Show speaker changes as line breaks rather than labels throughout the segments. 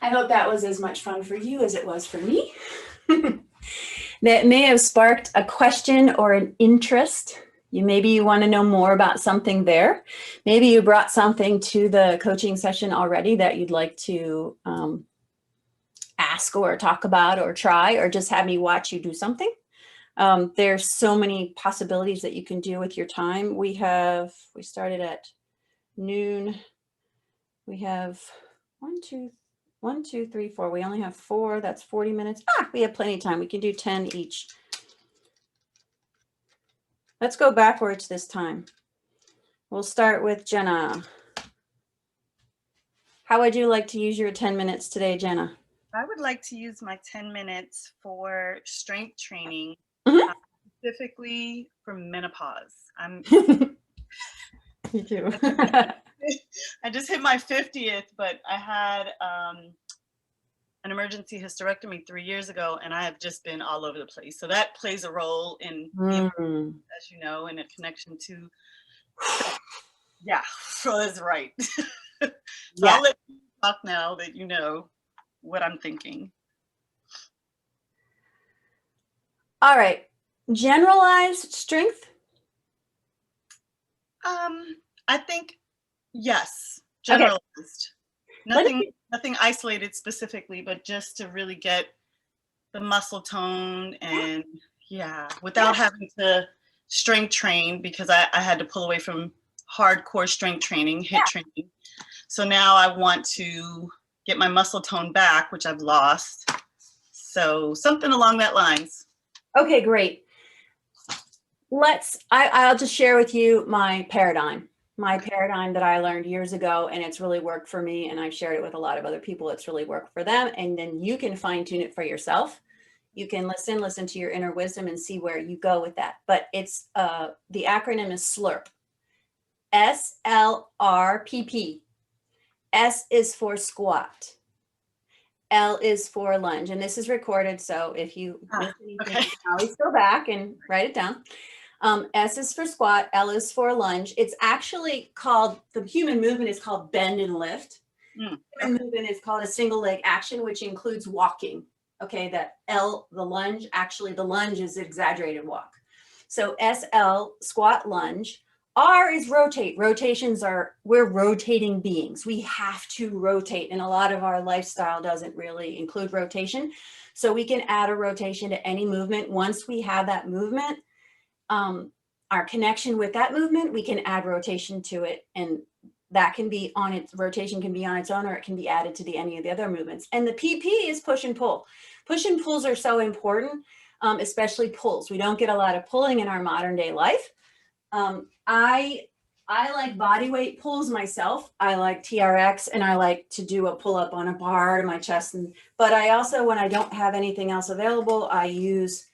I hope that was as much fun for you as it was for me. That may have sparked a question or an interest. Maybe you want to know more about something there. Maybe you brought something to the coaching session already that you'd like to ask or talk about or try, or just have me watch you do something. There's so many possibilities that you can do with your time. We started at noon. We have 1, 2, 3, 4. We only have 4. That's 40 minutes. We have plenty of time. We can do 10 each. Let's go backwards this time. We'll start with Jenna. How would you like to use your 10 minutes today, Jenna?
I would like to use my 10 minutes for strength training, specifically for menopause.
Me too.
I just hit my 50th, but I had an emergency hysterectomy 3 years ago, and I have just been all over the place. So that plays a role in, as you know, in a connection to, yeah, so that's right. So yeah. I'll let you talk now that you know what I'm thinking.
All right. Generalized strength?
I think, yes, generalized. Okay. Nothing isolated specifically, but just to really get the muscle tone and without having to strength train, because I had to pull away from hardcore strength training, HIIT training. So now I want to get my muscle tone back, which I've lost. So something along that lines.
Okay, great. I'll just share with you my paradigm that I learned years ago, and it's really worked for me, and I've shared it with a lot of other people. It's really worked for them, and then you can fine tune it for yourself. You can listen to your inner wisdom and see where you go with that. But it's the acronym is SLRP. SLRPP. S is for squat. L is for lunge, and this is recorded, so if you miss anything, you can always go back and write it down. S is for squat, L is for lunge. It's actually called, the human movement is called bend and lift. Human movement is called a single leg action, which includes walking. Okay, that L, the lunge, actually the lunge is exaggerated walk. So SL, squat, lunge. R is rotate. Rotations we're rotating beings. We have to rotate, and a lot of our lifestyle doesn't really include rotation. So we can add a rotation to any movement. Once we have that movement, our connection with that movement, we can add rotation to it, and that can be on its rotation can be on its own, or it can be added to any of the other movements. And the PP is push and pull. Push and pulls are so important, especially pulls. We don't get a lot of pulling in our modern day life. I like body weight pulls myself. I like TRX, and I like to do a pull up on a bar to my chest. But I also, when I don't have anything else available, I use,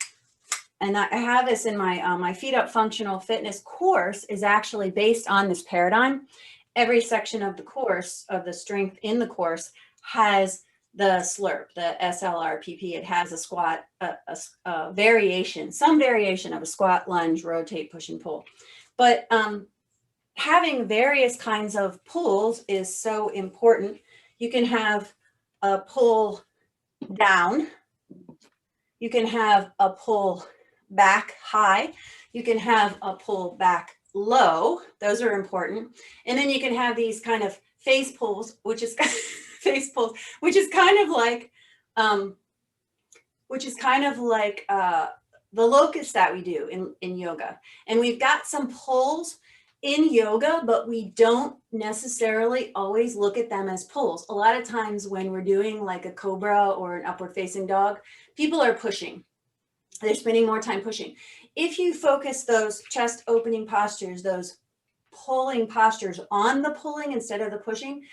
and I have this in my my FeetUp Functional Fitness course is actually based on this paradigm. Every section of the course, of the strength in the course, has the SLRP, the SLRPP. It has a squat, a variation, some variation of a squat, lunge, rotate, push, and pull. But having various kinds of pulls is so important. You can have a pull down. You can have a pull back high. You can have a pull back low. Those are important. And then you can have these kind of face pulls, which is kind of like the locust that we do in yoga. And we've got some pulls in yoga, but we don't necessarily always look at them as pulls. A lot of times when we're doing like a cobra or an upward facing dog, people are pushing. They're spending more time pushing. If you focus those chest opening postures, those pulling postures on the pulling instead of the pushing,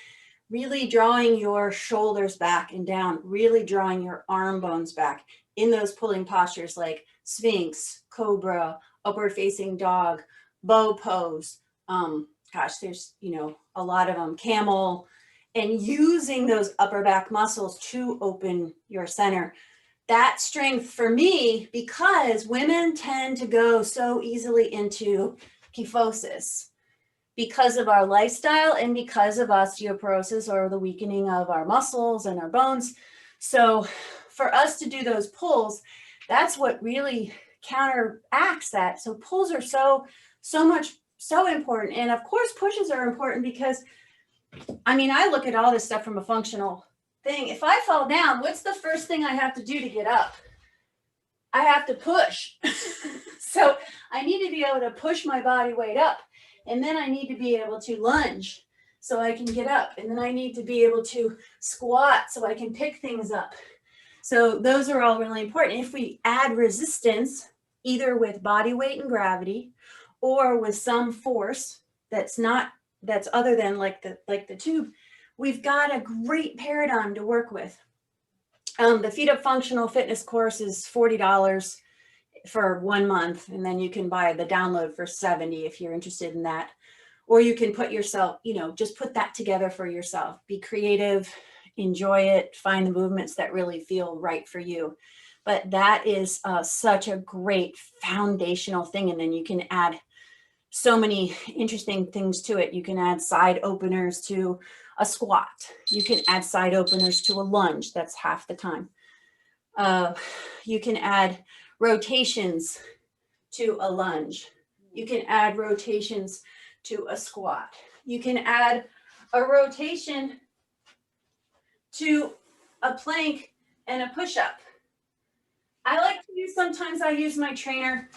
really drawing your shoulders back and down, really drawing your arm bones back in those pulling postures like Sphinx, Cobra, upward facing dog, bow pose. There's, a lot of them, camel, and using those upper back muscles to open your center. That strength for me, because women tend to go so easily into kyphosis, because of our lifestyle and because of osteoporosis or the weakening of our muscles and our bones. So for us to do those pulls, that's what really counteracts that. So pulls are so important. And of course, pushes are important because, I mean, I look at all this stuff from a functional thing. If I fall down, what's the first thing I have to do to get up? I have to push. So I need to be able to push my body weight up. And then I need to be able to lunge so I can get up. And then I need to be able to squat so I can pick things up. So those are all really important. If we add resistance, either with body weight and gravity or with some force that's other than like the tube, we've got a great paradigm to work with. The FeetUp Functional Fitness course is $40 for 1 month, and then you can buy the download for $70 if you're interested in that. Or you can put yourself, just put that together for yourself. Be creative, enjoy it, find the movements that really feel right for you. But that is such a great foundational thing. And then you can add so many interesting things to it. You can add side openers to a squat. You can add side openers to a lunge. That's half the time. You can add rotations to a lunge. You can add rotations to a squat. You can add a rotation to a plank and a push-up. Sometimes I use my trainer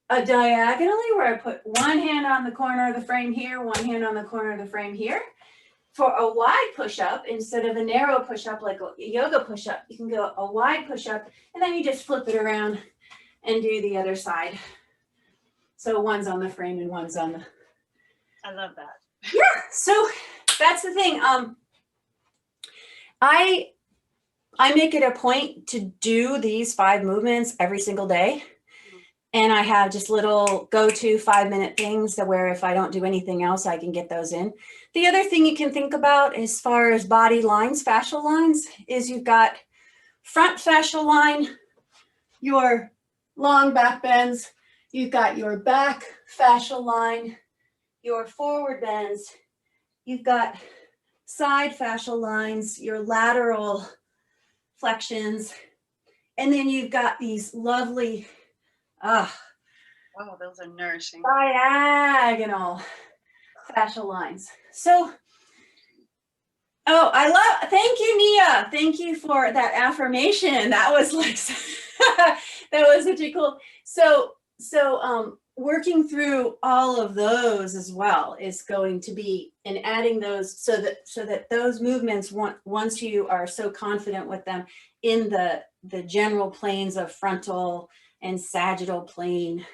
diagonally, where I put one hand on the corner of the frame here, one hand on the corner of the frame here. For a wide push-up, instead of a narrow push-up like a yoga push-up, you can go a wide push-up, and then you just flip it around and do the other side. So one's on the frame and one's on the...
I love that.
Yeah, so that's the thing. I make it a point to do these 5 movements every single day. And I have just little go-to 5-minute things that where if I don't do anything else, I can get those in. The other thing you can think about as far as body lines, fascial lines, is you've got front fascial line, your long back bends, you've got your back fascial line, your forward bends, you've got side fascial lines, your lateral flexions, and then you've got these lovely
oh, those are nourishing.
Diagonal fascial lines. So, thank you, Nia. Thank you for that affirmation. That was like, that was such a cool. So working through all of those as well is going to be, and adding those so that those movements, once you are so confident with them in the general planes of frontal and sagittal plane,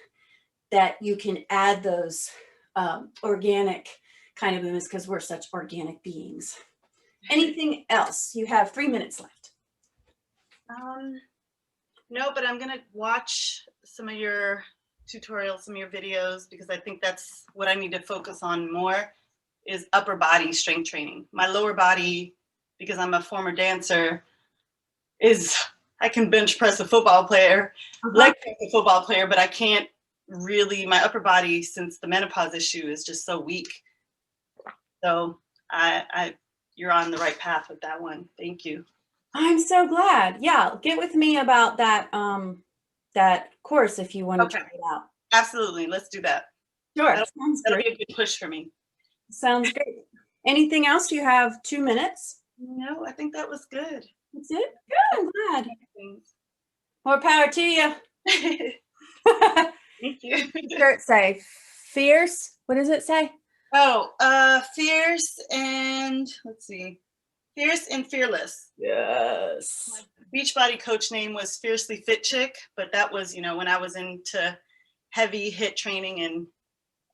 that you can add those organic kind of movements, because we're such organic beings. Anything else? You have 3 minutes left.
No, but I'm going to watch some of your tutorials, some of your videos, because I think that's what I need to focus on more, is upper body strength training. My lower body, because I'm a former dancer, I can bench press a football player, leg press a football player, but I can't really, my upper body, since the menopause issue, is just so weak. So you're on the right path with that one. Thank you.
I'm so glad. Yeah, get with me about that that course if you want to try it out.
Absolutely, let's do that.
Sure.
That'll be a good push for me.
Sounds great. Anything else? You have 2 minutes.
No, I think that was good.
That's it? Good, I'm glad. More power to you.
Thank you.
Shirt say fierce. What does it say?
Oh, fierce and, let's see, fierce and fearless.
Yes.
My Beachbody coach name was Fiercely Fit Chick, but that was, when I was into heavy HIIT training and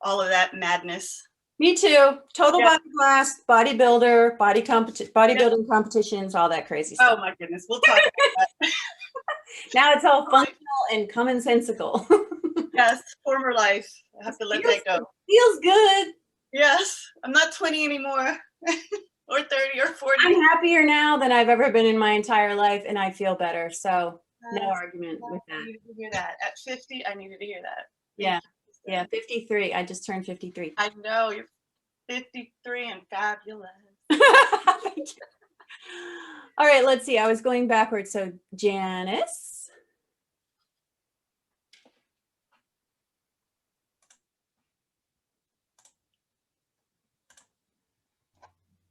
all of that madness.
Me too. Total body blast, bodybuilder, bodybuilding competitions, all that crazy stuff.
Oh my goodness, we'll talk about that.
Now it's all functional and commonsensical.
Yes, former life. I have to let that go.
Feels good.
Yes, I'm not 20 anymore, or 30 or 40.
I'm happier now than I've ever been in my entire life, and I feel better. So no argument with that.
I needed to hear that. At 50, I needed to hear that.
Yeah. Yeah, 53. I just turned 53.
I know. You're 53 and fabulous.
All right, let's see. I was going backwards. So Janice.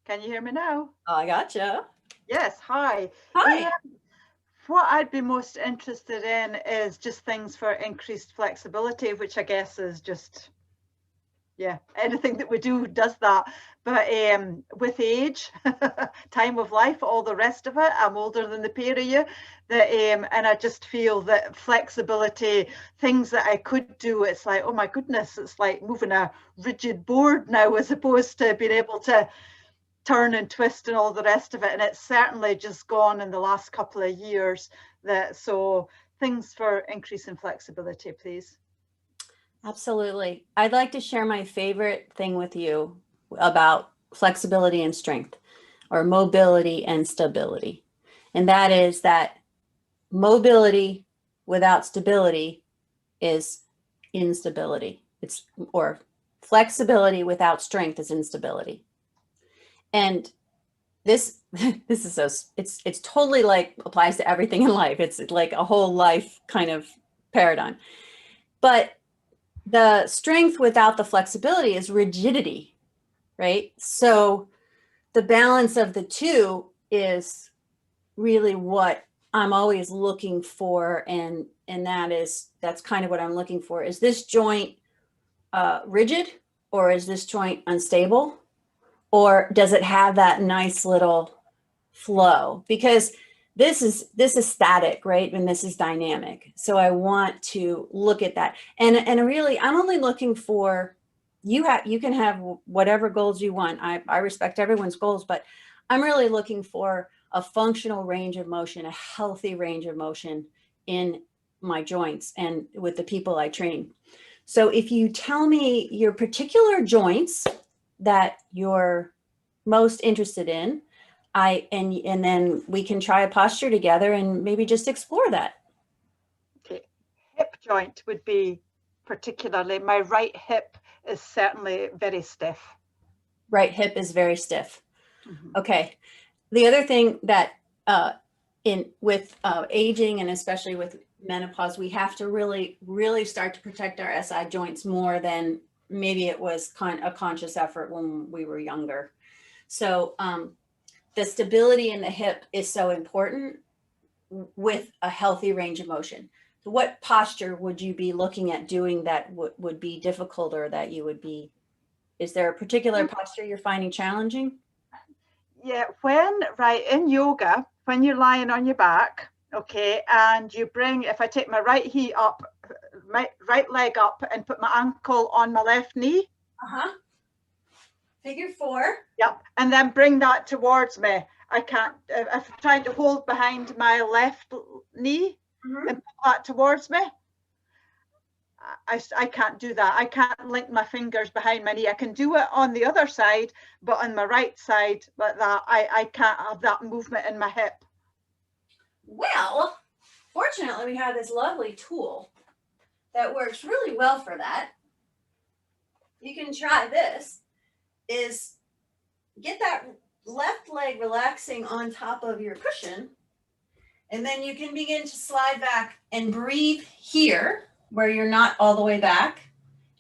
Can you hear me now?
Oh, I gotcha.
Yes, hi.
Hi.
What I'd be most interested in is just things for increased flexibility, which I guess is just, yeah, anything that we do does that. But with age, time of life, all the rest of it, I'm older than the pair of you, that and I just feel that flexibility, things that I could do, it's like, oh my goodness, it's like moving a rigid board now as opposed to being able to turn and twist and all the rest of it. And it's certainly just gone in the last couple of years. That so things for increasing flexibility, please.
Absolutely. I'd like to share my favorite thing with you about flexibility and strength, or mobility and stability. And that is that mobility without stability is instability. Or flexibility without strength is instability. And this is so, it's totally like applies to everything in life. It's like a whole life kind of paradigm. But the strength without the flexibility is rigidity, right? So the balance of the two is really what I'm always looking for. And that's kind of what I'm looking for. Is this joint rigid, or is this joint unstable? Or does it have that nice little flow? Because this is static, right? And this is dynamic. So I want to look at that. And really, I'm only looking for, you can have whatever goals you want. I respect everyone's goals, but I'm really looking for a functional range of motion, a healthy range of motion in my joints and with the people I train. So if you tell me your particular joints that you're most interested in, and then we can try a posture together and maybe just explore that.
Okay, hip joint would be particularly, my right hip is certainly very stiff.
Right hip is very stiff. Mm-hmm. Okay. The other thing that with aging, and especially with menopause, we have to really start to protect our SI joints more than maybe it was a conscious effort when we were younger. So the stability in the hip is so important with a healthy range of motion. So what posture would you be looking at doing that would be difficult, or that you would be, is there a particular posture you're finding challenging?
Yeah, in yoga, when you're lying on your back, okay, and you bring, if I take my right heel up, my right leg up and put my ankle on my left knee.
Figure 4.
Yep, and then bring that towards me. I can't, if I'm trying to hold behind my left knee and pull that towards me, I can't do that. I can't link my fingers behind my knee. I can do it on the other side, but on my right side like that, I can't have that movement in my hip.
Well, fortunately, we have this lovely tool that works really well for that. You can try this, is get that left leg relaxing on top of your cushion, and then you can begin to slide back and breathe here where you're not all the way back,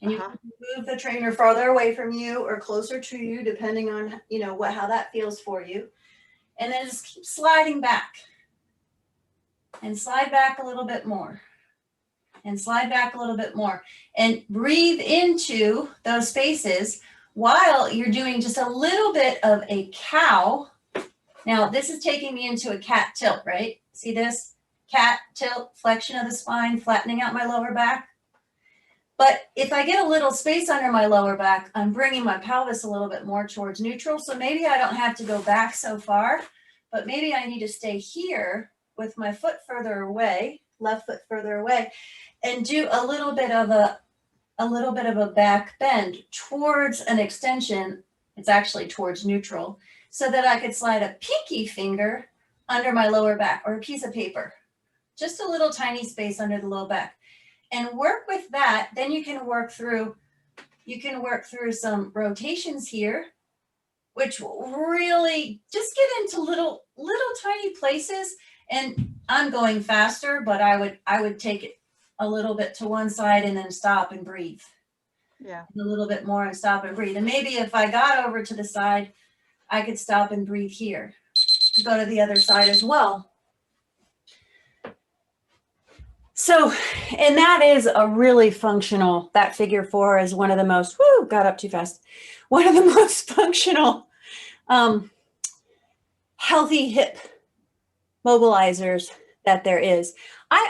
and you can move the trainer farther away from you or closer to you, depending on how that feels for you. And then just keep sliding back and slide back a little bit more and slide back a little bit more, and breathe into those spaces while you're doing just a little bit of a cow. Now this is taking me into a cat tilt, right? See this? Cat tilt, flexion of the spine, flattening out my lower back. But if I get a little space under my lower back, I'm bringing my pelvis a little bit more towards neutral. So maybe I don't have to go back so far, but maybe I need to stay here with my foot further away, left foot further away, and do a little bit of a back bend towards an extension. It's actually towards neutral, so that I could slide a pinky finger under my lower back, or a piece of paper, just a little tiny space under the low back, and work with that. Then you can work through you can work through some rotations here, which will really just get into little tiny places. And I'm going faster, but I would take it a little bit to one side and then stop and breathe.
Yeah.
And a little bit more and stop and breathe. And maybe if I got over to the side, I could stop and breathe here to go to the other side as well. So, and that is a really functional, that figure 4 is one of the most, got up too fast. One of the most functional healthy hip mobilizers that there is. I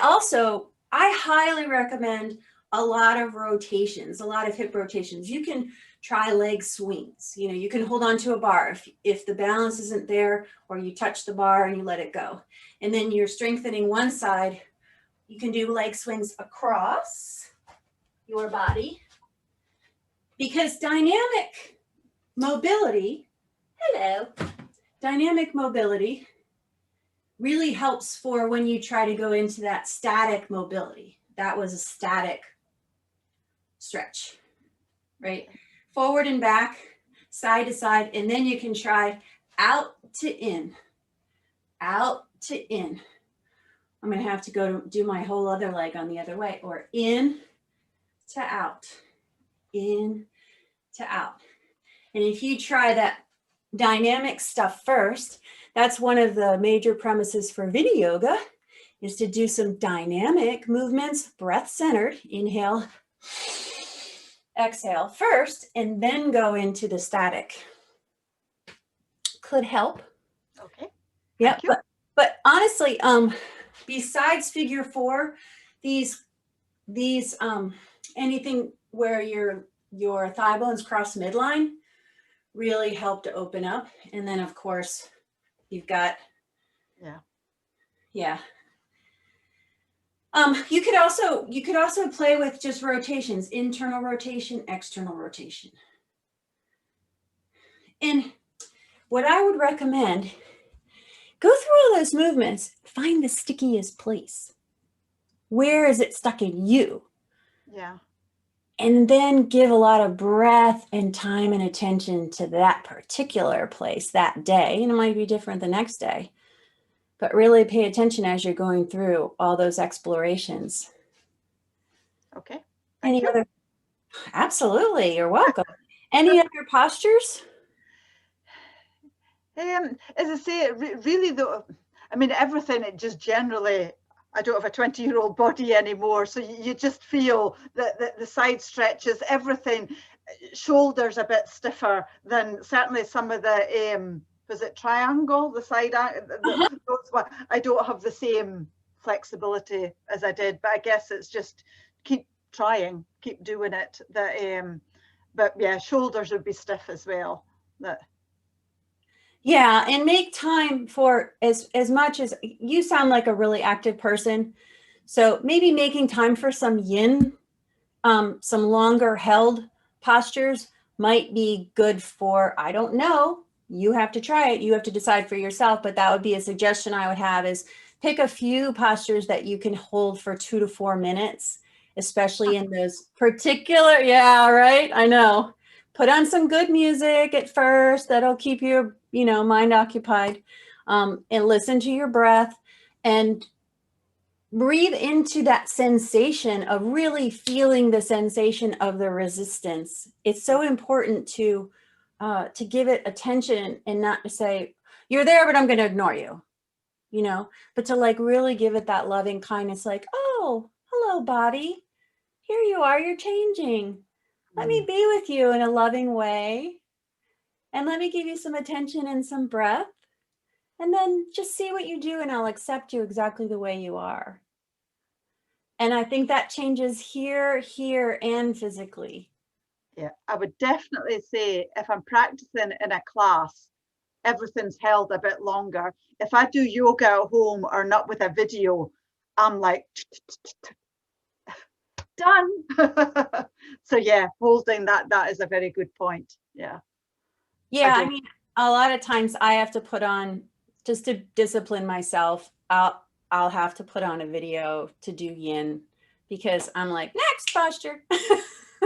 highly recommend a lot of rotations, a lot of hip rotations. You can try leg swings. You know, you can hold on to a bar if the balance isn't there, or you touch the bar and you let it go. And then you're strengthening one side. You can do leg swings across your body, because dynamic mobility really helps for when you try to go into that static mobility. That was a static stretch, right? Forward and back, side to side, and then you can try out to in, out to in. I'm going to have to go to do my whole other leg on the other way, or in to out, in to out. And if you try that dynamic stuff first, that's one of the major premises for Vini Yoga, is to do some dynamic movements, breath centered, inhale, exhale first, and then go into the static. Could help.
Okay.
Yeah, but honestly, besides figure 4, these anything where your thigh bones cross midline really help to open up. And then of course you've got, yeah. You could also play with just rotations, internal rotation, external rotation. And what I would recommend, go through all those movements, find the stickiest place. Where is it stuck in you?
Yeah.
And then give a lot of breath and time and attention to that particular place that day. And it might be different the next day, but really pay attention as you're going through all those explorations.
Okay.
Any other? Absolutely. You're welcome. Any other postures?
As I say, really though, I mean, everything, it just generally, I don't have a 20-year-old body anymore. So you just feel that the side stretches, everything, shoulders a bit stiffer than certainly some of the, was it triangle, the side, I don't have the same flexibility as I did, but I guess it's just keep trying, keep doing it. But yeah, shoulders would be stiff as well.
Yeah, and make time for as much as you sound like a really active person. So maybe making time for some yin, some longer held postures might be good for, I don't know, you have to try it. You have to decide for yourself, but that would be a suggestion I would have, is pick a few postures that you can hold for 2 to 4 minutes, especially in those particular, yeah, right, I know. Put on some good music at first. That'll keep your, mind occupied, and listen to your breath and breathe into that sensation of really feeling the sensation of the resistance. It's so important to give it attention and not to say, you're there, but I'm going to ignore you, but to like really give it that loving kindness, like, oh, hello, body. Here you are, you're changing. Let me be with you in a loving way. And let me give you some attention and some breath. And then just see what you do, and I'll accept you exactly the way you are. And I think that changes here, and physically.
Yeah, I would definitely say if I'm practicing in a class, everything's held a bit longer. If I do yoga at home or not with a video, I'm like, done. So yeah, holding that is a very good point. Yeah.
Yeah, I mean, a lot of times I have to put on, just to discipline myself, I'll have to put on a video to do yin, because I'm like, next posture.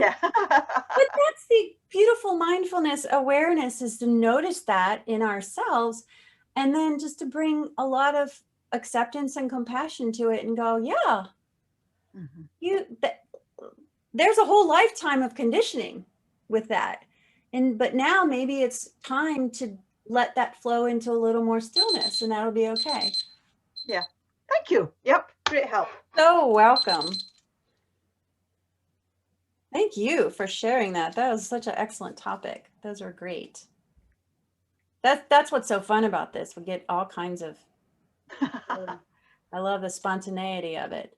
Yeah.
But that's the beautiful mindfulness awareness, is to notice that in ourselves, and then just to bring a lot of acceptance and compassion to it and go, yeah, there's a whole lifetime of conditioning with that. But now maybe it's time to let that flow into a little more stillness, and that'll be okay.
Yeah. Thank you. Yep. Great help.
So welcome. Thank you for sharing that. That was such an excellent topic. Those are great. That's what's so fun about this. We get all kinds of, I love the spontaneity of it.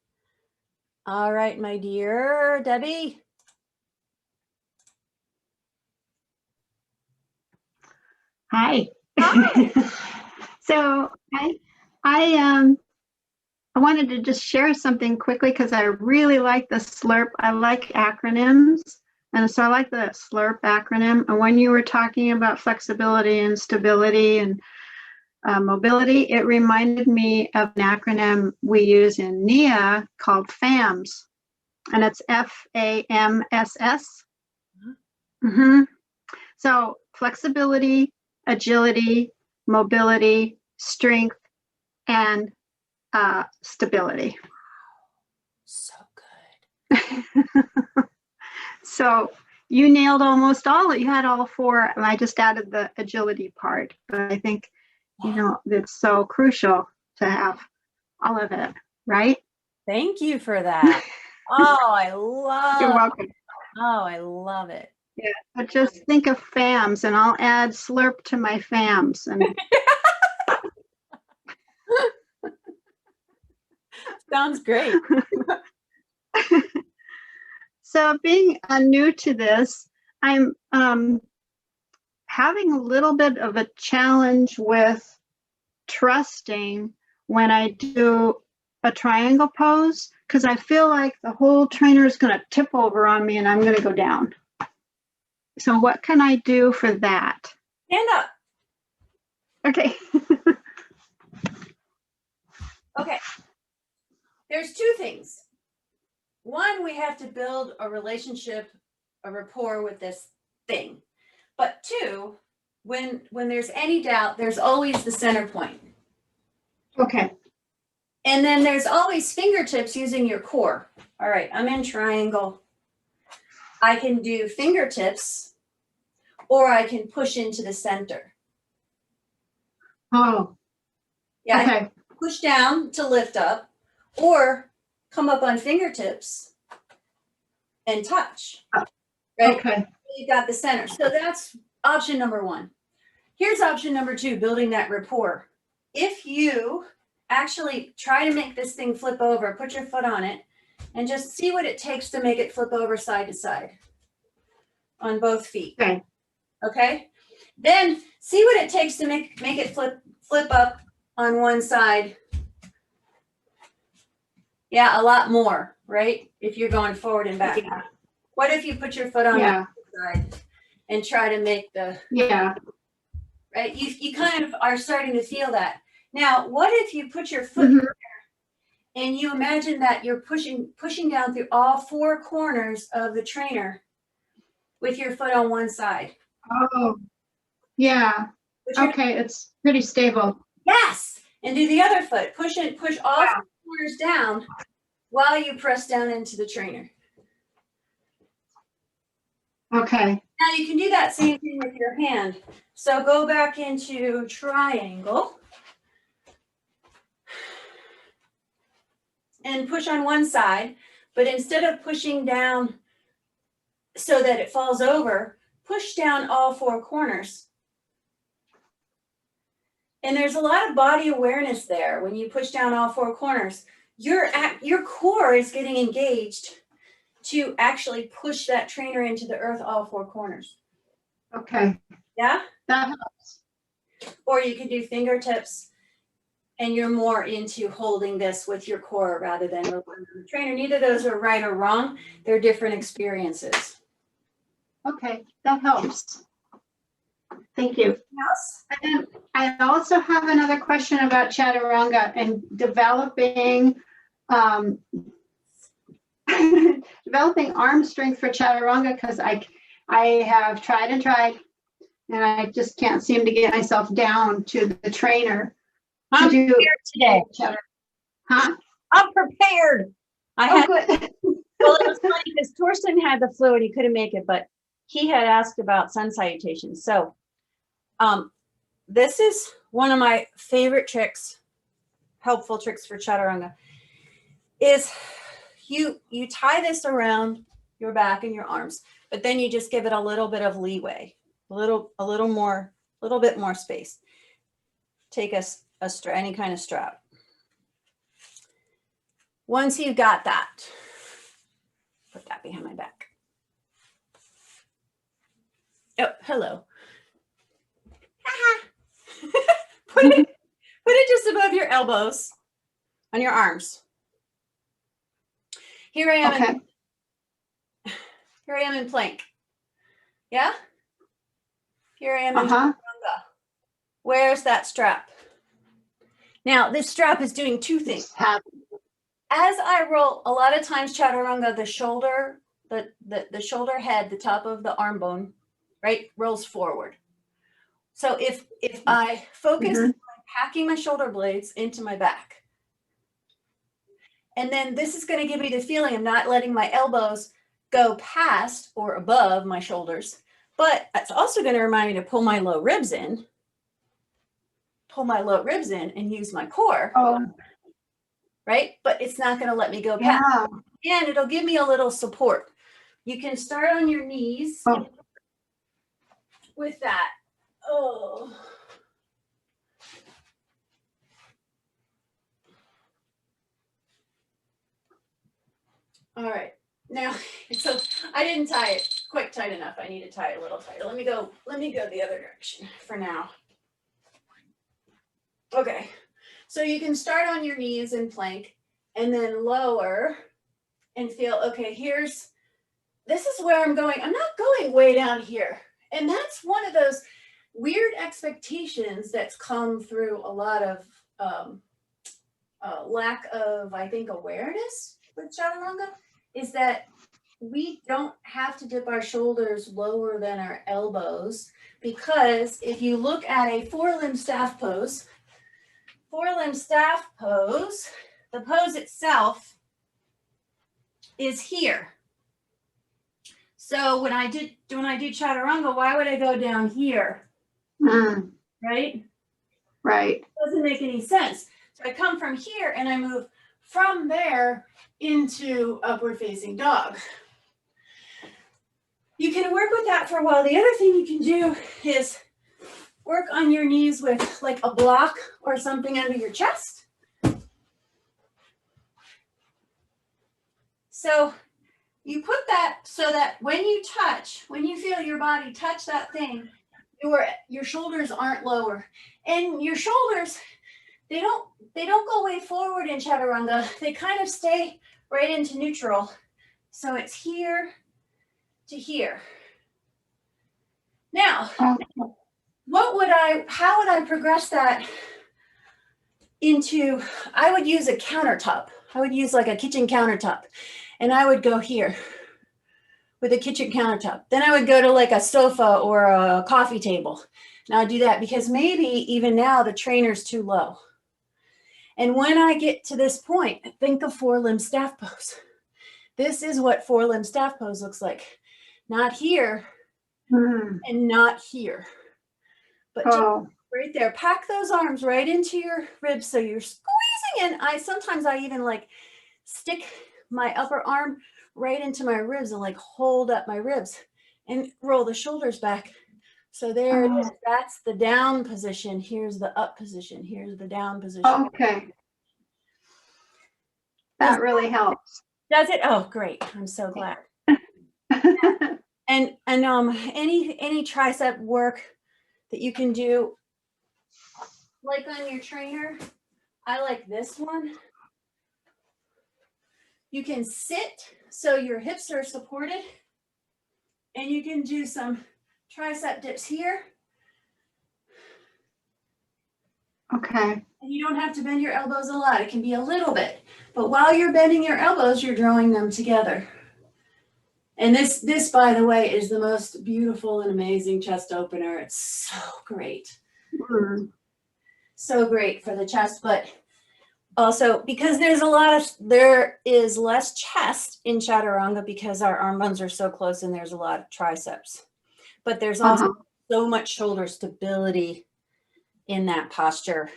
All right, my dear Debbie.
Hi.
Hi.
So I wanted to just share something quickly because I really like the SLURP. I like acronyms. And so I like the SLURP acronym. And when you were talking about flexibility and stability and mobility, it reminded me of an acronym we use in NIA called FAMS. And it's FAMSS. So flexibility, agility, mobility, strength, and stability.
So good.
So you nailed almost all. You had all four, and I just added the agility part. But I think, you know, it's so crucial to have all of it, right?
Thank you for that. Oh, I love
You're welcome.
Oh, I love it.
Yeah, but just think of FAMS, and I'll add SLURP to my FAMS. And
sounds great.
So being new to this, I'm having a little bit of a challenge with trusting when I do a triangle pose, because I feel like the whole trainer is going to tip over on me and I'm going to go down. So what can I do for that?
Stand up.
Okay.
Okay. There's two things. One, we have to build a relationship, a rapport with this thing. But two, when there's any doubt, there's always the center point.
Okay.
And then there's always fingertips using your core. All right, I'm in triangle. I can do fingertips, or I can push into the center.
Oh.
Yeah,
Okay.
I can push down to lift up, or come up on fingertips and touch. Right?
Okay.
You've got the center. So that's option number one. Here's option number two, building that rapport. If you actually try to make this thing flip over, put your foot on it, and just see what it takes to make it flip over side to side on both feet.
Okay.
Okay? Then see what it takes to make it flip up on one side. Yeah, a lot more, right? If you're going forward and back.
Yeah.
What if you put your foot on the side and try to make the right? You kind of are starting to feel that. Now, what if you put your foot there and you imagine that you're pushing down through all four corners of the trainer with your foot on one side?
Oh, yeah. Okay, it's pretty stable.
Yes, and do the other foot. Push all four corners down while you press down into the trainer.
Okay.
Now you can do that same thing with your hand. So go back into triangle and push on one side, but instead of pushing down so that it falls over, push down all four corners. And there's a lot of body awareness there when you push down all four corners. Your core is getting engaged to actually push that trainer into the earth all four corners.
Okay.
Yeah?
That helps.
Or you can do fingertips and you're more into holding this with your core rather than the trainer. Neither of those are right or wrong. They're different experiences.
Okay, that helps. Thank you.
Yes.
And I also have another question about chaturanga and developing developing arm strength for chaturanga, because I have tried and tried, and I just can't seem to get myself down to the trainer to
I'm
do
prepared today.
Huh?
I'm prepared. I
Oh,
had,
good.
well, it was funny because Torsten had the flu and he couldn't make it, but he had asked about sun salutations. So this is one of my favorite tricks, helpful tricks for chaturanga, is you tie this around your back and your arms, but then you just give it a little bit of leeway, a little bit more space. Take any kind of strap. Once you've got that, put that behind my back. Oh, hello. put it just above your elbows on your arms. Here I am.
Okay.
Here I am in plank. Yeah? Here I am in chaturanga. Where's that strap? Now, this strap is doing two things. As I roll, a lot of times chaturanga, the shoulder, the shoulder head, the top of the arm bone, right, rolls forward. So if I focus on packing my shoulder blades into my back, and then this is going to give me the feeling of not letting my elbows go past or above my shoulders, but it's also going to remind me to pull my low ribs in and use my core.
Oh.
Right? But it's not going to let me go past. And it'll give me a little support. You can start on your knees with that. Oh. All right. Now, so I didn't tie it quite tight enough. I need to tie it a little tighter. Let me go the other direction for now. Okay. So you can start on your knees in plank and then lower and feel, okay, this is where I'm going. I'm not going way down here. And that's one of those weird expectations that's come through a lot of lack of, I think, awareness with chaturanga, is that we don't have to dip our shoulders lower than our elbows, because if you look at a four-limb staff pose, the pose itself is here. So when I do chaturanga, why would I go down here? Right?
Right.
It doesn't make any sense. So I come from here and I move from there into upward facing dog. You can work with that for a while. The other thing you can do is work on your knees with like a block or something under your chest. So you put that so that when you feel your body touch that thing, your shoulders aren't lower. And your shoulders, they don't go way forward in chaturanga. They kind of stay right into neutral. So it's here to here. Now, how would I progress that into, I would use a countertop. I would use like a kitchen countertop, and I would go here with a kitchen countertop. Then I would go to like a sofa or a coffee table. Now I do that because maybe even now the trainer's too low. And when I get to this point, think of four-limb staff pose. This is what four-limb staff pose looks like. Not here and not here, but just right there. Pack those arms right into your ribs so you're squeezing in. Sometimes I even like stick my upper arm right into my ribs and like hold up my ribs and roll the shoulders back. So there it is. That's the down position. Here's the up position. Here's the down position.
Okay. That really helps.
Does it? Oh, great. I'm so glad. And any tricep work that you can do, like on your trainer, I like this one. You can sit so your hips are supported, and you can do some tricep dips here.
Okay.
And you don't have to bend your elbows a lot. It can be a little bit. But while you're bending your elbows, you're drawing them together. And this, by the way, is the most beautiful and amazing chest opener. It's so great. So great for the chest, but also because there is less chest in chaturanga because our arm bones are so close and there's a lot of triceps. But there's also so much shoulder stability in that posture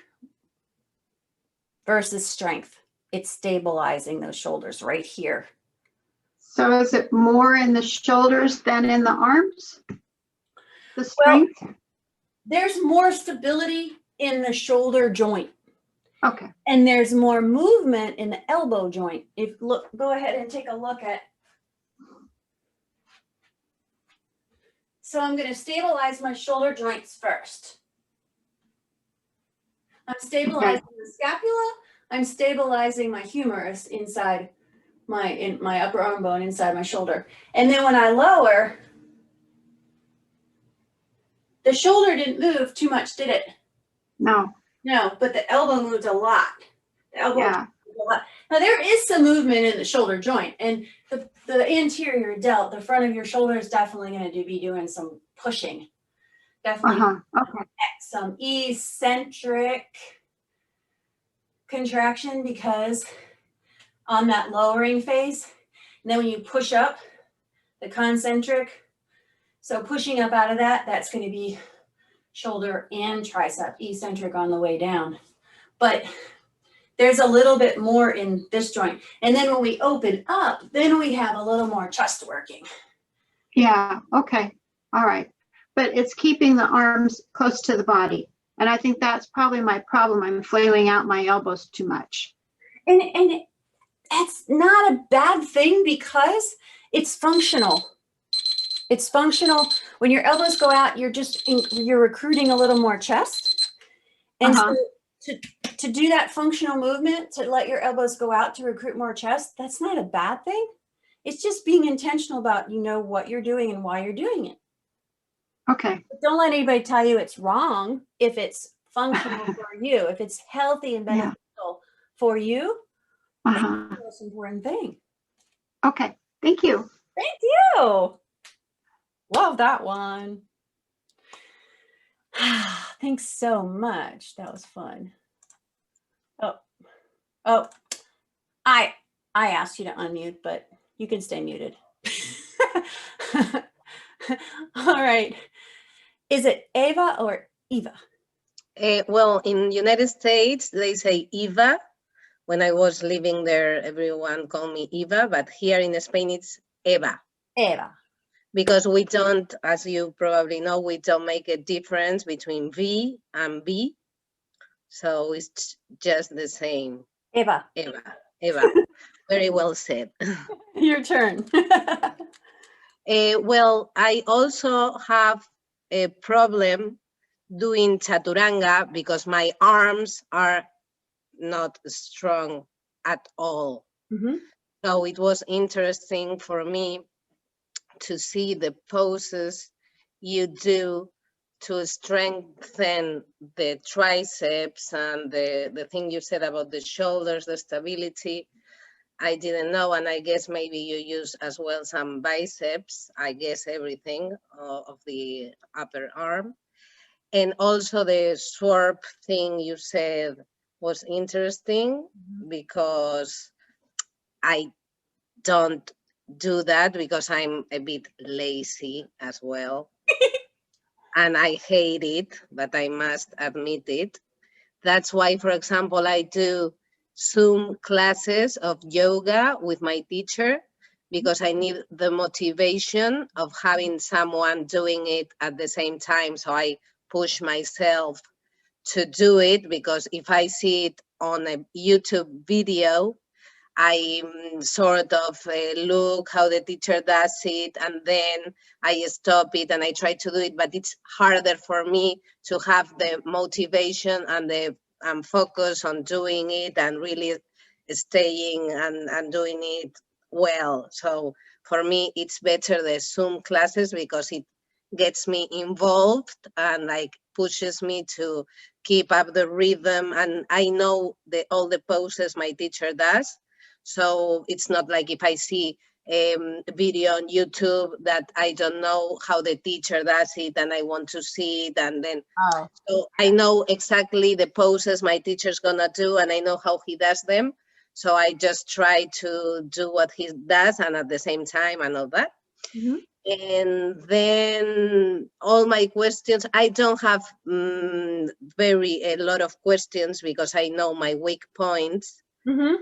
versus strength. It's stabilizing those shoulders right here.
So is it more in the shoulders than in the arms? The strength?
Well, there's more stability in the shoulder joint.
Okay.
And there's more movement in the elbow joint. Go ahead and take a look at. So I'm going to stabilize my shoulder joints first. I'm stabilizing the scapula. I'm stabilizing my humerus inside my upper arm bone inside my shoulder. And then when I lower, the shoulder didn't move too much, did it?
No.
No, but the elbow moved a lot. The elbow
Yeah.
moved a lot. Now there is some movement in the shoulder joint, and the anterior delt, the front of your shoulder, is definitely going to be doing some pushing. Definitely
Okay.
some eccentric contraction because on that lowering phase, and then when you push up, the concentric. So pushing up out of that, that's going to be shoulder and tricep, eccentric on the way down. But there's a little bit more in this joint. And then when we open up, then we have a little more chest working.
Yeah. Okay. All right. But it's keeping the arms close to the body. And I think that's probably my problem. I'm flailing out my elbows too much.
And that's not a bad thing because it's functional. It's functional. When your elbows go out, you're recruiting a little more chest. And so to do that functional movement, to let your elbows go out to recruit more chest, that's not a bad thing. It's just being intentional about, what you're doing and why you're doing it.
Okay.
But don't let anybody tell you it's wrong if it's functional for you, if it's healthy and beneficial for you. That's the most important thing.
Okay. Thank you.
Thank you. Love that one. Thanks so much. That was fun. Oh, I asked you to unmute, but you can stay muted. All right. Is it Ava or Eva?
Well, in United States, they say Eva. When I was living there, everyone called me Eva, but here in Spain, it's Eva.
Eva.
Because we don't, as you probably know, we don't make a difference between V and B. So it's just the same.
Eva.
Eva. Eva. Very well said.
Your turn.
Well, I also have a problem doing chaturanga because my arms are not strong at all.
Mm-hmm.
So it was interesting for me to see the poses you do to strengthen the triceps and the thing you said about the shoulders, the stability. I didn't know, and I guess maybe you use as well some biceps, I guess everything of the upper arm. And also the swerve thing you said was interesting because I don't do that because I'm a bit lazy as well. And I hate it, but I must admit it. That's why, for example, I do Zoom classes of yoga with my teacher because I need the motivation of having someone doing it at the same time. So I push myself to do it because if I see it on a YouTube video, I sort of look how the teacher does it and then I stop it and I try to do it, but it's harder for me to have the motivation and the focus on doing it and really staying and doing it well. So for me, it's better the Zoom classes because gets me involved and like pushes me to keep up the rhythm. And I know all the poses my teacher does. So it's not like if I see video on YouTube that I don't know how the teacher does it and I want to see it, and then so I know exactly the poses my teacher's gonna do and I know how he does them. So I just try to do what he does and at the same time and all that.
Mhm.
And then all my questions, I don't have a lot of questions because I know my weak points.
Mhm.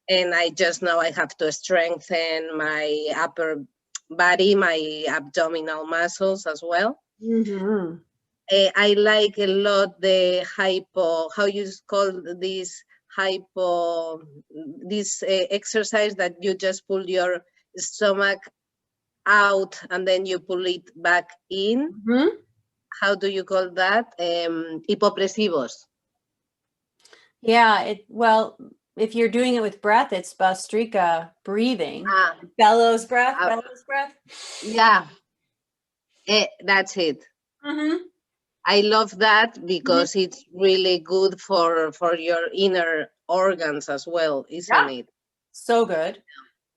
And I just know I have to strengthen my upper body, my abdominal muscles as well.
Mhm.
I like a lot the hypo, how you call this hypo, this exercise that you just pull your stomach out and then you pull it back in.
Mhm.
How do you call that? Hipopresivos.
Yeah, well, if you're doing it with breath, it's Bastrika breathing.
Ah,
Bellows breath,
uh,
bellows breath.
yeah, that's it.
Mhm.
I love that because it's really good for your inner organs as well, isn't it?
So good.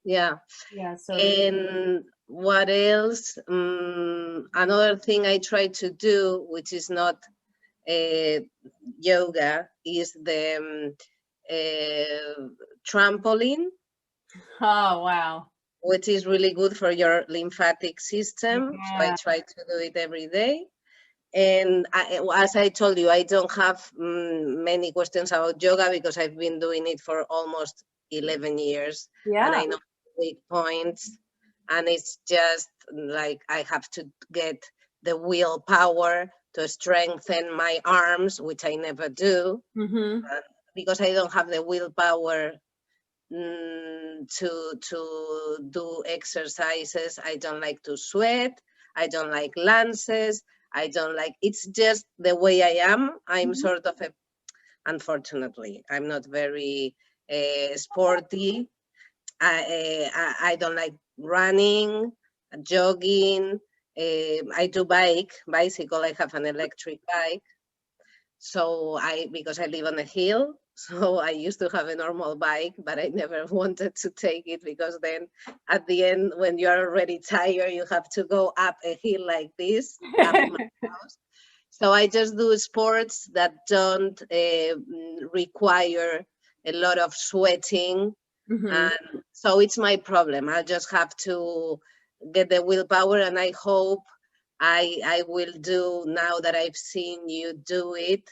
Yeah.
Yeah, so
And what else? Another thing I try to do, which is not yoga, is the trampoline,
oh wow.
which is really good for your lymphatic system. So I
Yeah.
try to do it every day. And as I told you, I don't have many questions about yoga because I've been doing it for almost 11 years.
Yeah.
And I know weak points. And it's just like I have to get the willpower to strengthen my arms, which I never do,
Mhm.
because I don't have the willpower to do exercises. I don't like to sweat. I don't like lances. I don't like, it's just the way I am. I'm sort of unfortunately, I'm not very sporty. I don't like running, jogging. I do bicycle. I have an electric bike. So because I live on a hill, so I used to have a normal bike, but I never wanted to take it because then at the end, when you're already tired, you have to go up a hill like this, up my house. So I just do sports that don't require a lot of sweating.
Mhm.
And so it's my problem. I just have to get the willpower, and I hope I will do, now that I've seen you do it,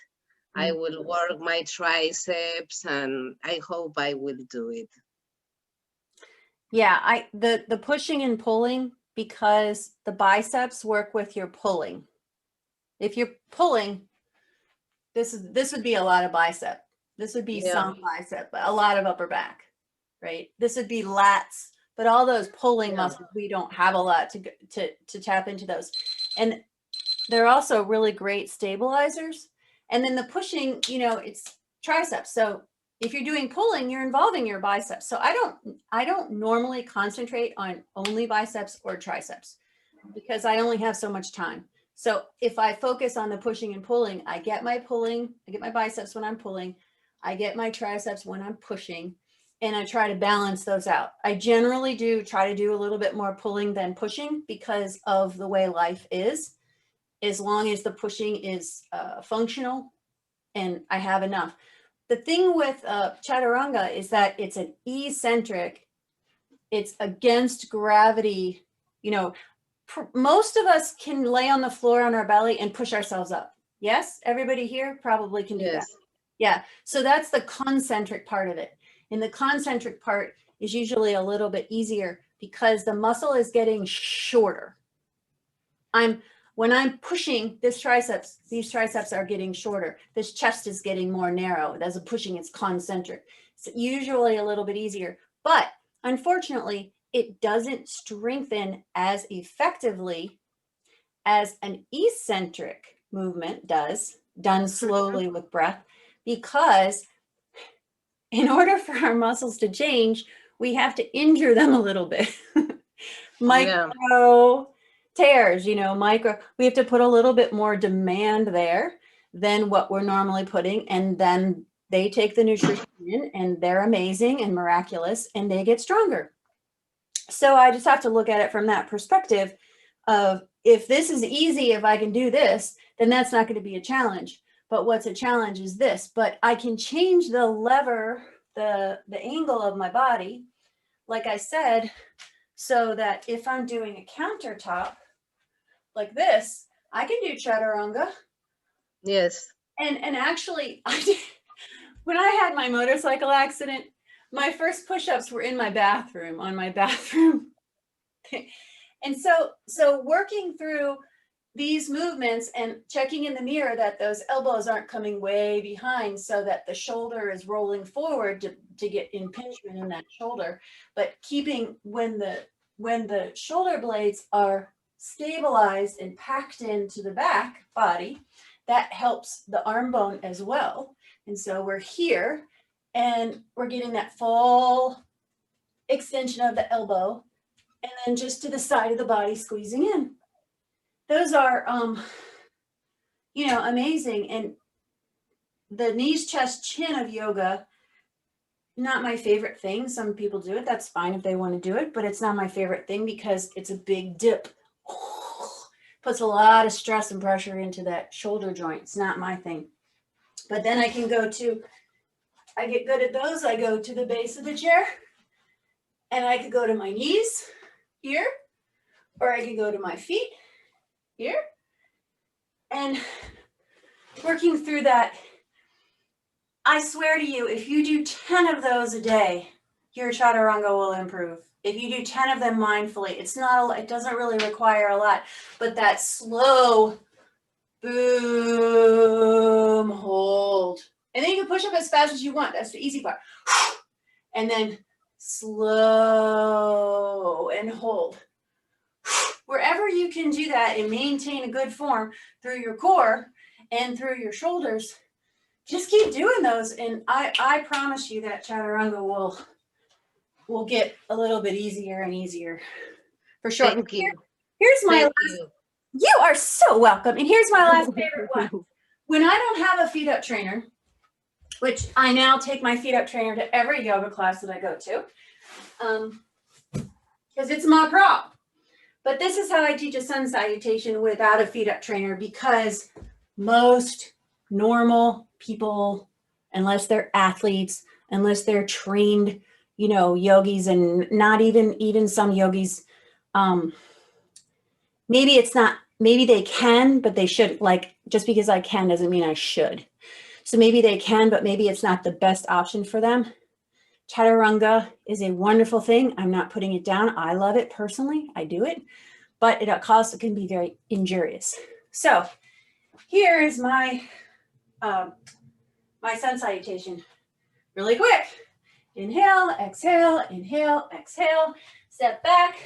I will work my triceps and I hope I will do it.
Yeah, the pushing and pulling, because the biceps work with your pulling. If you're pulling, this would be a lot of bicep. This would be some bicep, but a lot of upper back, right? This would be lats, but all those pulling muscles, we don't have a lot to tap into those. And they're also really great stabilizers. And then the pushing, it's triceps. So if you're doing pulling, you're involving your biceps. So I don't normally concentrate on only biceps or triceps because I only have so much time. So if I focus on the pushing and pulling, I get my biceps when I'm pulling, I get my triceps when I'm pushing, and I try to balance those out. I generally try to do a little bit more pulling than pushing because of the way life is. As long as the pushing is functional and I have enough. The thing with chaturanga is that it's an eccentric, it's against gravity. Most of us can lay on the floor on our belly and push ourselves up. Yes, everybody here probably can do that. Yeah, so that's the concentric part of it. And the concentric part is usually a little bit easier because the muscle is getting shorter. When I'm pushing these triceps are getting shorter. This chest is getting more narrow. As a pushing, it's concentric. It's usually a little bit easier, but unfortunately, it doesn't strengthen as effectively as an eccentric movement does, done slowly with breath, because in order for our muscles to change, we have to injure them a little bit. Micro tears, you know, we have to put a little bit more demand there than what we're normally putting. And then they take the nutrition in and they're amazing and miraculous and they get stronger. So I just have to look at it from that perspective of, if this is easy, if I can do this, then that's not going to be a challenge. But what's a challenge is this, but I can change the lever, the angle of my body, like I said, so that if I'm doing a countertop like this, I can do chaturanga.
Yes.
And actually, when I had my motorcycle accident, my first push-ups were in my bathroom, on my bathroom. And so working through these movements and checking in the mirror that those elbows aren't coming way behind, so that the shoulder is rolling forward to get impingement in that shoulder, but keeping when the shoulder blades are stabilized and packed into the back body, that helps the arm bone as well. And so we're here and we're getting that full extension of the elbow, and then just to the side of the body squeezing in. Those are, you know, amazing. And the knees, chest, chin of yoga, not my favorite thing. Some people do it. That's fine if they want to do it, but it's not my favorite thing because it's a big dip. Puts a lot of stress and pressure into that shoulder joint. It's not my thing. But then I get good at those. I go to the base of the chair and I could go to my knees here, or I could go to my feet here, and working through that. I swear to you, if you do 10 of those a day, your chaturanga will improve. If you do 10 of them mindfully, it doesn't really require a lot, but that slow boom, hold. And then you can push up as fast as you want. That's the easy part. And then slow and hold. Wherever you can do that and maintain a good form through your core and through your shoulders, just keep doing those. And I promise you that chaturanga will get a little bit easier and easier for sure.
Thank you.
Here's my
Thank
last. You are so welcome. And here's my last favorite one. When I don't have a FeetUp trainer, which I now take my FeetUp trainer to every yoga class that I go to, because it's my problem. But this is how I teach a sun salutation without a FeetUp trainer, because most normal people, unless they're athletes, unless they're trained, you know, yogis, and not even some yogis, maybe they can, but they should. Like, just because I can doesn't mean I should. So maybe they can, but maybe it's not the best option for them. Chaturanga is a wonderful thing. I'm not putting it down. I love it personally. I do it, but it can be very injurious. So here is my my sun salutation. Really quick. Inhale, exhale, step back.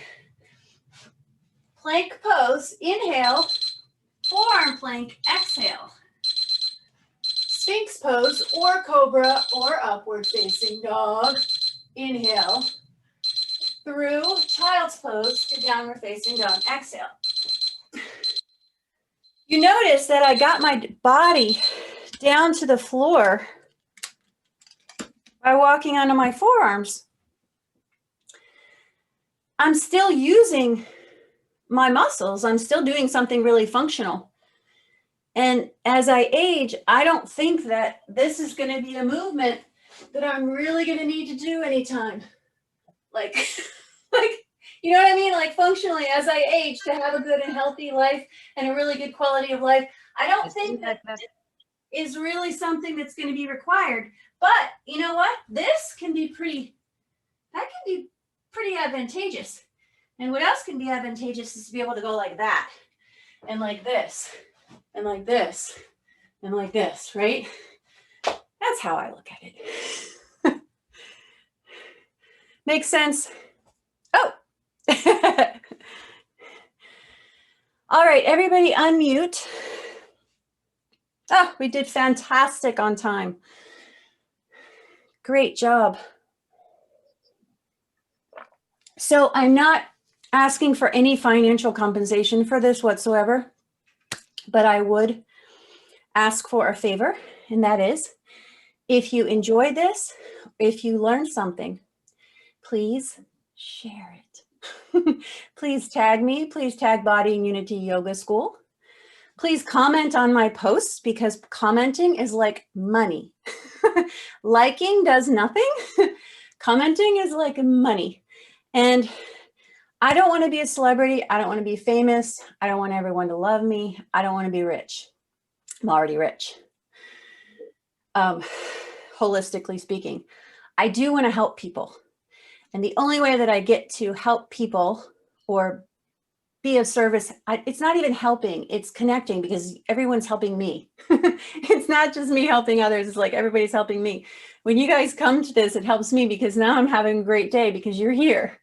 Plank pose, inhale, forearm plank, exhale. Sphinx pose or cobra or upward facing dog. Inhale. Through child's pose to downward facing dog. Exhale. You notice that I got my body down to the floor by walking onto my forearms. I'm still using my muscles. I'm still doing something really functional. And as I age, I don't think that this is going to be a movement that I'm really going to need to do anytime. Like, you know what I mean? Like, functionally, as I age, to have a good and healthy life and a really good quality of life, I don't think that is really something that's going to be required. But you know what? This can be pretty advantageous. And what else can be advantageous is to be able to go like that, and like this, and like this, and like this, right? That's how I look at it. Makes sense? Oh. All right, everybody unmute. Oh, we did fantastic on time. Great job. So I'm not asking for any financial compensation for this whatsoever, but I would ask for a favor, and that is, if you enjoyed this, if you learned something, please share it. Please tag me, please tag Body and Unity Yoga School. Please comment on my posts, because commenting is like money. Liking does nothing. Commenting is like money. And I don't want to be a celebrity. I don't want to be famous. I don't want everyone to love me. I don't want to be rich. I'm already rich. Holistically speaking, I do want to help people. And the only way that I get to help people or be of service, it's not even helping, it's connecting, because everyone's helping me. It's not just me helping others, it's like everybody's helping me. When you guys come to this, it helps me, because now I'm having a great day because you're here.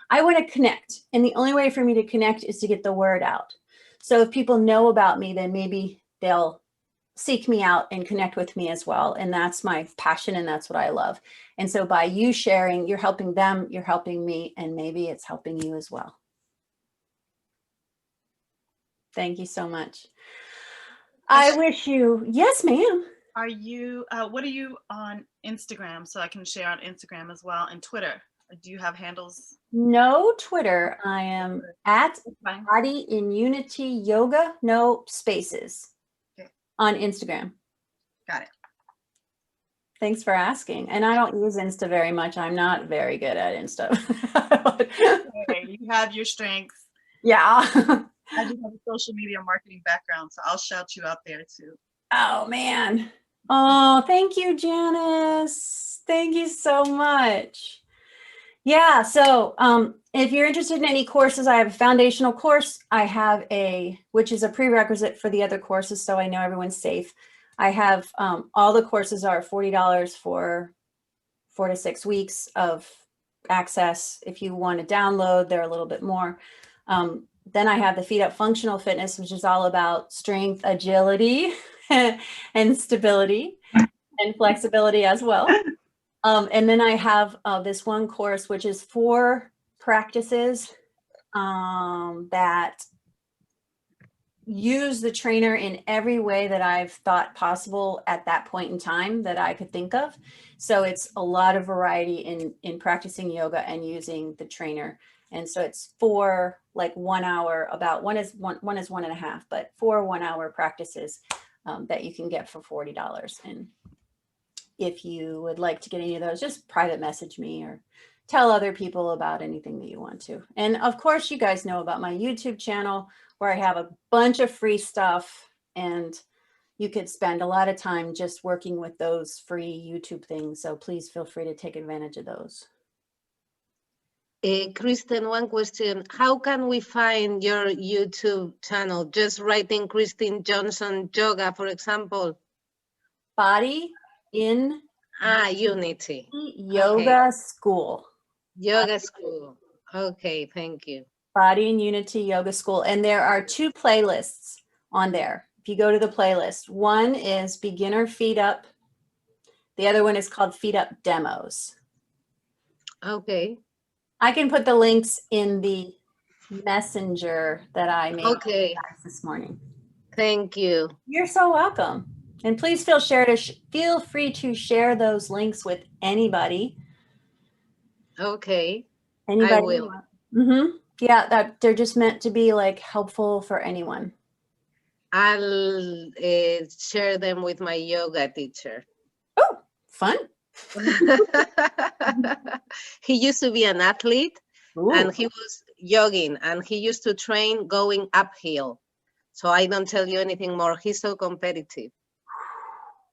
I want to connect, and the only way for me to connect is to get the word out. So if people know about me, then maybe they'll seek me out and connect with me as well. And that's my passion, and that's what I love. And so by you sharing, you're helping them, you're helping me, and maybe it's helping you as well. Thank you so much. I wish you, yes, ma'am.
Are you, what are you on Instagram? So I can share on Instagram as well, and Twitter. Do you have handles?
No Twitter. I am at Body in Unity Yoga, no spaces,
okay, on
Instagram.
Got it.
Thanks for asking. And I don't use Insta very much. I'm not very good at Insta.
Okay, you have your strengths.
Yeah.
I do have a social media marketing background, so I'll shout you out there too.
Oh, man. Oh, thank you, Janice. Thank you so much. Yeah, so if you're interested in any courses, I have a foundational course. I have which is a prerequisite for the other courses, so I know everyone's safe. I have, all the courses are $40 for 4 to 6 weeks of access. If you want to download, they're a little bit more. Then I have the FeetUp Functional Fitness, which is all about strength, agility, and stability, and flexibility as well. And then I have this one course, which is 4 practices that use the trainer in every way that I've thought possible at that point in time that I could think of. So it's a lot of variety in practicing yoga and using the trainer. And so it's 4, like 1 hour, about one is 1.5, but 4 1-hour practices that you can get for $40. And if you would like to get any of those, just private message me or tell other people about anything that you want to. And of course, you guys know about my YouTube channel, where I have a bunch of free stuff, and you could spend a lot of time just working with those free YouTube things. So please feel free to take advantage of those.
Kristen, one question. How can we find your YouTube channel? Just write in Kristen Johnson Yoga, for example.
Body in
Unity
Yoga School.
Yoga School. Okay, thank you.
Body in Unity Yoga School. And there are 2 playlists on there. If you go to the playlist, one is Beginner Feet Up. The other one is called Feet Up Demos.
Okay.
I can put the links in the messenger that I made this morning.
Thank you.
You're so welcome. And please feel free to share those links with anybody.
Okay.
Anybody.
I will.
Yeah, that they're just meant to be like helpful for anyone.
I'll share them with my yoga teacher.
Oh, fun.
He used to be an athlete.
Ooh.
And he was jogging, and he used to train going uphill. So I don't tell you anything more. He's so competitive.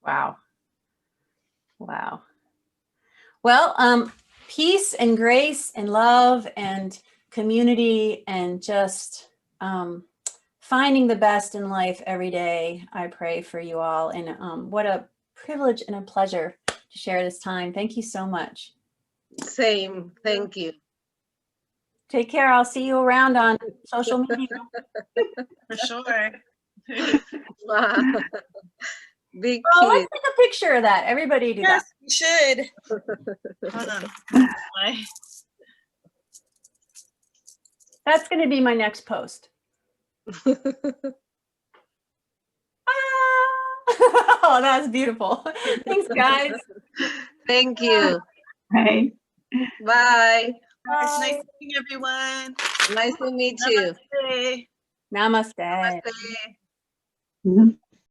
Wow. Wow. Well, peace and grace and love and community and just finding the best in life every day. I pray for you all. And what a privilege and a pleasure to share this time. Thank you so much.
Same. Thank you.
Take care. I'll see you around on social media.
For sure.
Wow. Big
Oh,
kid.
let's take a picture of that. Everybody do
Yes,
that.
we should. Hold on.
That's going to be my next post. Oh, that's beautiful. Thanks, guys.
Thank you.
Right.
Bye.
It's nice
Bye.
meeting everyone.
Nice to meet you.
Namaste.
Namaste.
Namaste.
Mhm.